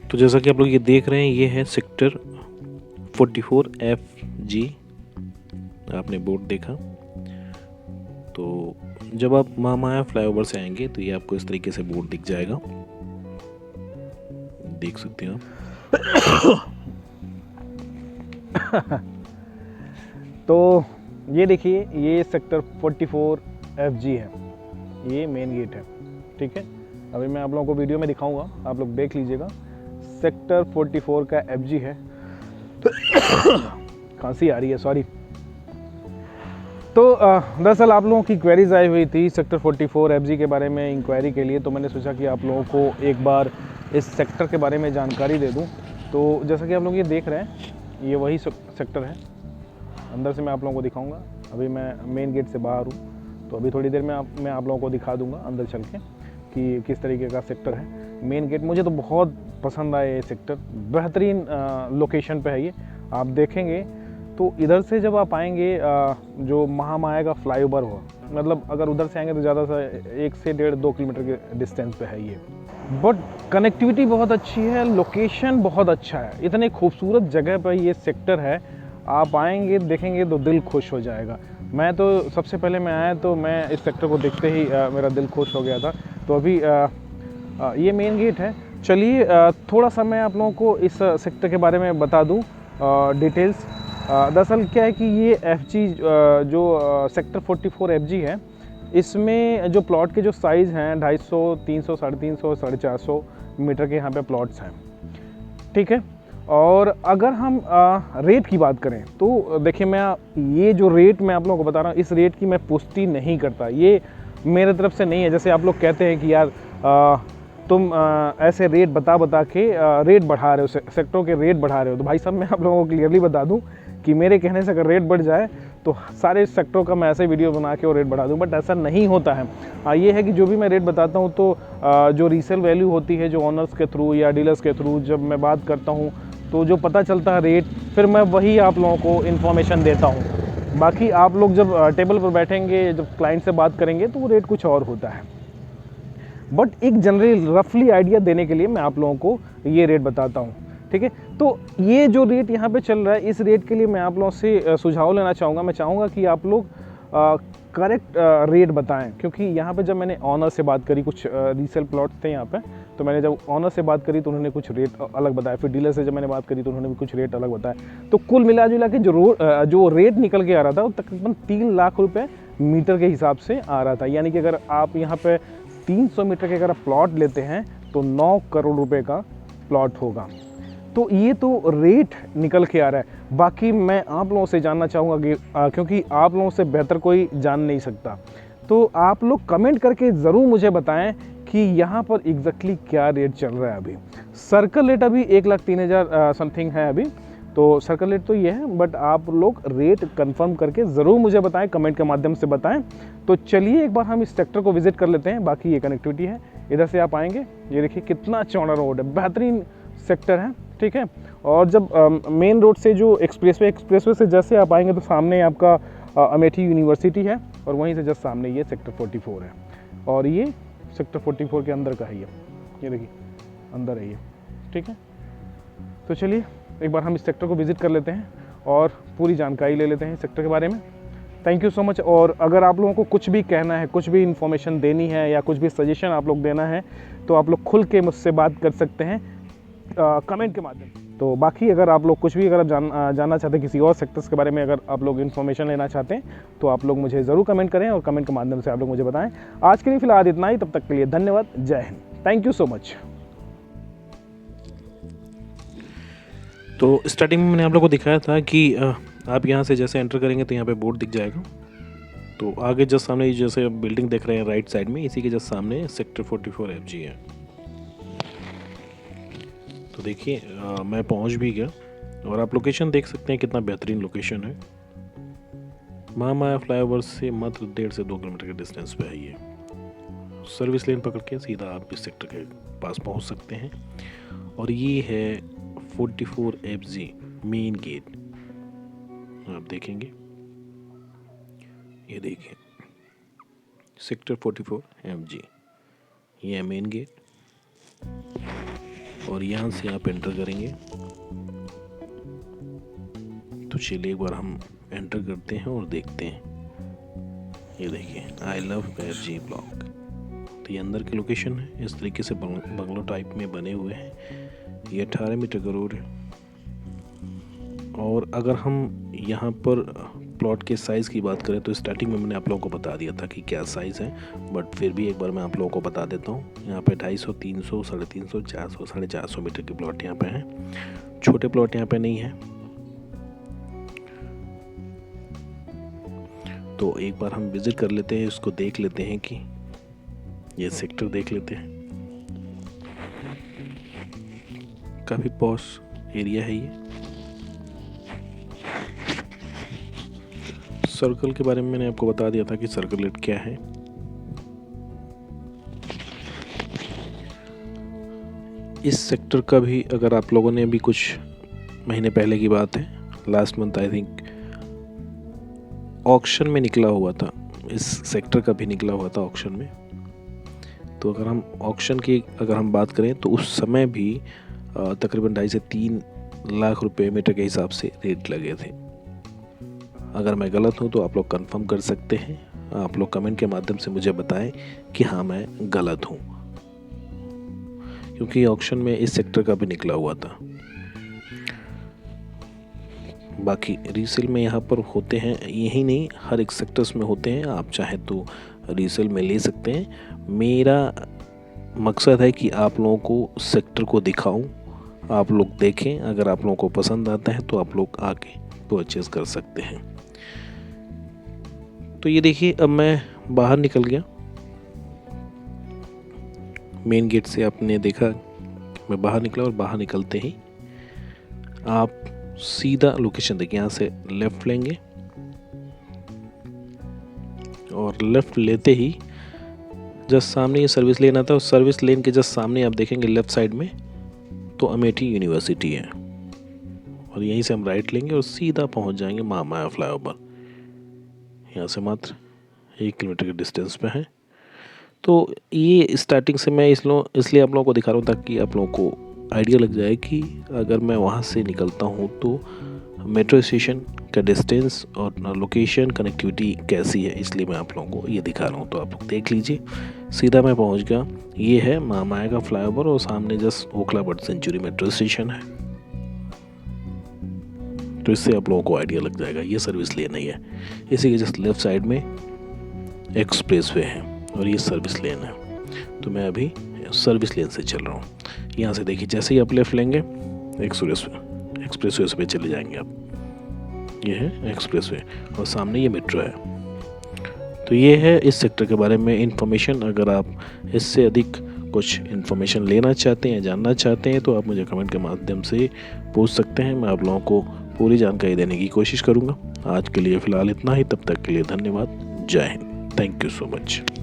तो जैसा कि आप लोग ये देख रहे हैं, ये है सेक्टर 44FG। आपने बोर्ड देखा, तो जब आप महामाया फ्लाईओवर से आएंगे तो ये आपको इस तरीके से बोर्ड दिख जाएगा, देख सकते हैं आप। तो ये देखिए, ये सेक्टर 44FG है, ये मेन गेट है। ठीक है, अभी मैं आप लोगों को वीडियो में दिखाऊंगा, आप लोग देख लीजिएगा। सेक्टर 44 का FG है। खांसी आ रही है, सॉरी। तो दरअसल आप लोगों की क्वेरीज आई हुई थी सेक्टर 44FG के बारे में इंक्वायरी के लिए, तो मैंने सोचा कि आप लोगों को एक बार इस सेक्टर के बारे में जानकारी दे दूं। तो जैसा कि आप लोग ये देख रहे हैं, ये वही सेक्टर है। अंदर से मैं आप लोगों को दिखाऊंगा। अभी मैं मेन गेट से बाहर हूँ, तो अभी थोड़ी देर में मैं आप लोगों को दिखा दूंगा अंदर चल के कि किस तरीके का सेक्टर है मेन गेट। मुझे तो बहुत पसंद आया ये सेक्टर, बेहतरीन लोकेशन पे है ये। आप देखेंगे तो इधर से जब आप आएंगे, जो महामाया का फ्लाईओवर हो, मतलब अगर उधर से आएंगे तो ज़्यादा से 1 से 1.5-2 किलोमीटर के डिस्टेंस पे है ये। बट कनेक्टिविटी बहुत अच्छी है, लोकेशन बहुत अच्छा है, इतने खूबसूरत जगह पर ये सेक्टर है। आप आएंगे देखेंगे तो दिल खुश हो जाएगा। मैं तो सबसे पहले मैं आया तो मैं इस सेक्टर को देखते ही मेरा दिल खुश हो गया था। तो अभी ये मेन गेट है। चलिए थोड़ा सा मैं आप लोगों को इस सेक्टर के बारे में बता दूं डिटेल्स। दरअसल क्या है कि ये FG जो सेक्टर 44FG है, इसमें जो प्लॉट के जो साइज़ हैं 250, 300, 350, 450 मीटर के यहाँ पे प्लॉट्स हैं। ठीक है, और अगर हम रेट की बात करें तो देखिए, मैं ये जो रेट मैं आप लोगों को बता रहा हूँ, इस रेट की मैं पुष्टि नहीं करता, ये मेरे तरफ से नहीं है। जैसे आप लोग कहते हैं कि यार तुम ऐसे रेट बता के रेट बढ़ा रहे हो, सेक्टरों के रेट बढ़ा रहे हो। तो भाई साहब, मैं आप लोगों को क्लियरली बता दूं कि मेरे कहने से अगर रेट बढ़ जाए तो सारे सेक्टरों का मैं ऐसे वीडियो बना के और रेट बढ़ा दूं, बट ऐसा नहीं होता है। ये है कि जो भी मैं रेट बताता हूं तो जो रीसेल वैल्यू होती है, जो ऑनर्स के थ्रू या डीलर्स के थ्रू जब मैं बात करता हूँ तो जो पता चलता है रेट, फिर मैं वही आप लोगों को इन्फॉर्मेशन देता हूँ। बाकी आप लोग जब टेबल पर बैठेंगे, जब क्लाइंट से बात करेंगे तो वो रेट कुछ और होता है। बट एक जनरल रफली आइडिया देने के लिए मैं आप लोगों को ये रेट बताता हूँ। ठीक है, तो ये जो रेट यहाँ पे चल रहा है, इस रेट के लिए मैं आप लोगों से सुझाव लेना चाहूँगा। मैं चाहूँगा कि आप लोग करेक्ट रेट बताएं, क्योंकि यहाँ पे जब मैंने ऑनर से बात करी, कुछ रीसेल प्लॉट्स थे यहाँ पे, तो मैंने जब ऑनर से बात करी तो उन्होंने कुछ रेट अलग बताया, फिर डीलर से जब मैंने बात करी तो उन्होंने भी कुछ रेट अलग बताया। तो कुल मिला जुला के जो रेट निकल के आ रहा था वो तकरीबन 3 लाख रुपये मीटर के हिसाब से आ रहा था। यानी कि अगर आप यहाँ पे 300 मीटर के अगर आप प्लॉट लेते हैं तो 9 करोड़ रुपए का प्लॉट होगा। तो ये तो रेट निकल के आ रहा है। बाकी मैं आप लोगों से जानना चाहूँगा कि क्योंकि आप लोगों से बेहतर कोई जान नहीं सकता, तो आप लोग कमेंट करके ज़रूर मुझे बताएं कि यहाँ पर एग्जैक्टली क्या रेट चल रहा है अभी। सर्कल रेट अभी 1,03,000 समथिंग है अभी, तो सर्कल रेट तो ये है, बट आप लोग रेट कंफर्म करके ज़रूर मुझे बताएं, कमेंट के माध्यम से बताएं। तो चलिए एक बार हम इस सेक्टर को विजिट कर लेते हैं। बाकी ये कनेक्टिविटी है, इधर से आप आएंगे, ये देखिए कितना चौड़ा रोड है, बेहतरीन सेक्टर है। ठीक है, और जब मेन रोड से जो एक्सप्रेसवे से जैसे आप आएंगे तो सामने आपका अमेठी यूनिवर्सिटी है, और वहीं से जस्ट सामने ये सेक्टर 44 है, और ये सेक्टर 44 के अंदर का है ये देखिए अंदर है ये। ठीक है, तो चलिए एक बार हम इस सेक्टर को विजिट कर लेते हैं और पूरी जानकारी ले लेते हैं इस सेक्टर के बारे में। Thank you so much. और अगर आप लोगों को कुछ भी कहना है, कुछ भी इन्फॉर्मेशन देनी है या कुछ भी सजेशन आप लोग देना है, तो आप लोग खुल के मुझसे बात कर सकते हैं कमेंट के माध्यम से। तो बाकी अगर आप लोग कुछ भी अगर जानना चाहते हैं किसी और सेक्टर्स के बारे में, अगर आप लोग इन्फॉर्मेशन लेना चाहते हैं तो आप लोग मुझे ज़रूर कमेंट करें और कमेंट के माध्यम से आप लोग मुझे बताएं। आज के लिए फिलहाल इतना ही, तब तक के लिए धन्यवाद। जय Hind, thank you so much. तो स्टार्टिंग में मैंने आप लोगों को दिखाया था कि आप यहाँ से जैसे एंटर करेंगे तो यहाँ पे बोर्ड दिख जाएगा। तो आगे जस्ट सामने जैसे बिल्डिंग देख रहे हैं राइट साइड में, इसी के जस्ट सामने सेक्टर 44FG है। तो देखिए मैं पहुँच भी गया, और आप लोकेशन देख सकते हैं कितना बेहतरीन लोकेशन है। महामाया फ्लाईओवर से मात्र 1.5 से 2 किलोमीटर के डिस्टेंस पे है ये। सर्विस लेन पकड़ के सीधा आप इस सेक्टर के पास पहुँच सकते हैं। और ये है 44FG मेन गेट, आप देखेंगे, ये देखिए सेक्टर 44FG, ये है मेन गेट। और यहाँ से आप एंटर करेंगे। तो चलिए एक बार हम एंटर करते हैं और देखते हैं। ये देखिए, आई लव FG ब्लॉक। तो ये अंदर की लोकेशन है। इस तरीके से बंगलो टाइप में बने हुए हैं। ये 18 मीटर का रोड है। और अगर हम यहाँ पर प्लॉट के साइज़ की बात करें तो स्टार्टिंग में मैंने आप लोगों को बता दिया था कि क्या साइज़ है, बट फिर भी एक बार मैं आप लोगों को बता देता हूँ। यहाँ पे 250, 300, 350, 400, 450 मीटर के प्लॉट यहाँ पे हैं। छोटे प्लॉट यहाँ पे नहीं है। तो एक बार हम विज़िट कर लेते हैं, इसको देख लेते हैं कि ये सेक्टर देख लेते हैं। काफ़ी पॉश एरिया है ये। सर्कल के बारे में मैंने आपको बता दिया था कि सर्कल रेट क्या है। इस सेक्टर का भी अगर आप लोगों ने अभी कुछ महीने पहले की बात है, last month I think auction में निकला हुआ था। इस सेक्टर का भी निकला हुआ था ऑक्शन में। तो अगर हम ऑक्शन की अगर हम बात करें तो उस समय भी तकरीबन 2.5 से 3 लाख रुपए मीटर के हिसाब से रेट लगे थे। अगर मैं गलत हूँ तो आप लोग कंफर्म कर सकते हैं। आप लोग कमेंट के माध्यम से मुझे बताएं कि हाँ मैं गलत हूँ, क्योंकि ऑक्शन में इस सेक्टर का भी निकला हुआ था। बाकी रीसेल में यहाँ पर होते हैं, यही नहीं हर एक सेक्टर्स में होते हैं। आप चाहे तो रीसेल में ले सकते हैं। मेरा मकसद है कि आप लोगों को सेक्टर को दिखाऊं, आप लोग देखें। अगर आप लोगों को पसंद आता है तो आप लोग आके परचेज कर सकते हैं। तो ये देखिए, अब मैं बाहर निकल गया मेन गेट से। आपने देखा मैं बाहर निकला, और बाहर निकलते ही आप सीधा लोकेशन देखिए। यहाँ से लेफ़्ट लेंगे और लेफ़्ट लेते ही जस्ट सामने ये सर्विस लेन आता है। उस सर्विस लेन के जस्ट सामने आप देखेंगे लेफ़्ट साइड में तो अमेठी यूनिवर्सिटी है। और यहीं से हम राइट लेंगे और सीधा पहुंच जाएंगे महामाया फ्लाईओवर। यहाँ से मात्र 1 किलोमीटर के डिस्टेंस पे है। तो ये स्टार्टिंग से मैं इसलिए आप लोगों को दिखा रहा हूँ ताकि आप लोगों को आइडिया लग जाए कि अगर मैं वहाँ से निकलता हूँ तो मेट्रो स्टेशन का डिस्टेंस और लोकेशन कनेक्टिविटी कैसी है। इसलिए मैं आप लोगों को ये दिखा रहा हूँ। तो आप लोग देख लीजिए, सीधा मैं पहुँच गया। ये है महामाया का फ्लाईओवर और सामने just Okhla bird sanctuary metro station है। तो इससे आप लोगों को आइडिया लग जाएगा ये सर्विस लेन ही है। इसी के जस्ट लेफ्ट साइड में एक्सप्रेसवे है और ये सर्विस लेन है। तो मैं अभी सर्विस लेन से चल रहा हूँ। यहाँ से देखिए, जैसे ही आप लेफ्ट लेंगे एक्सप्रेसवे पे चले जाएंगे आप। ये है एक्सप्रेसवे और सामने ये मेट्रो है। तो ये है इस सेक्टर के बारे में इंफॉर्मेशन। अगर आप इससे अधिक कुछ इन्फॉर्मेशन लेना चाहते हैं, जानना चाहते हैं, तो आप मुझे कमेंट के माध्यम से पूछ सकते हैं। मैं आप लोगों को पूरी जानकारी देने की कोशिश करूँगा। आज के लिए फ़िलहाल इतना ही। तब तक के लिए धन्यवाद। जय Hind. Thank you so much.